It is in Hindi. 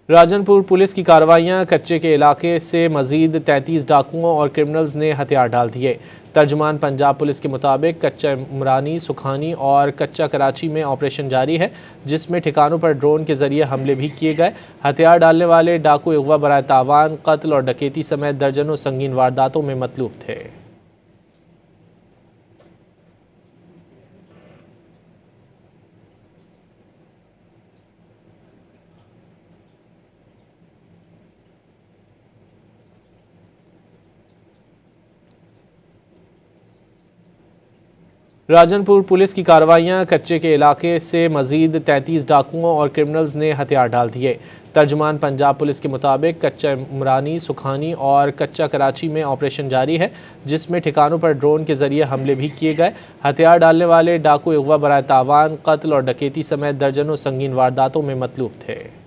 राजनपुर पुलिस की कार्रवाइयां कच्चे के इलाके से मजीद 33 डाकुओं और क्रिमिनल्स ने हथियार डाल दिए। तर्जुमान पंजाब पुलिस के मुताबिक कच्चा इमरानी, सुखानी और कच्चा कराची में ऑपरेशन जारी है, जिसमें ठिकानों पर ड्रोन के जरिए हमले भी किए गए। हथियार डालने वाले डाकू अगवा बराए तावान, कत्ल और डकैती समेत दर्जनों संगीन वारदातों में मतलूब थे। राजनपुर पुलिस की कार्रवाइयां कच्चे के इलाके से मजीद 33 डाकुओं और क्रिमिनल्स ने हथियार डाल दिए। तर्जुमान पंजाब पुलिस के मुताबिक कच्चा इमरानी, सुखानी और कच्चा कराची में ऑपरेशन जारी है, जिसमें ठिकानों पर ड्रोन के जरिए हमले भी किए गए। हथियार डालने वाले डाकू अगवा बराए तावान, कत्ल और डकैती समेत दर्जनों संगीन वारदातों में मतलूब थे।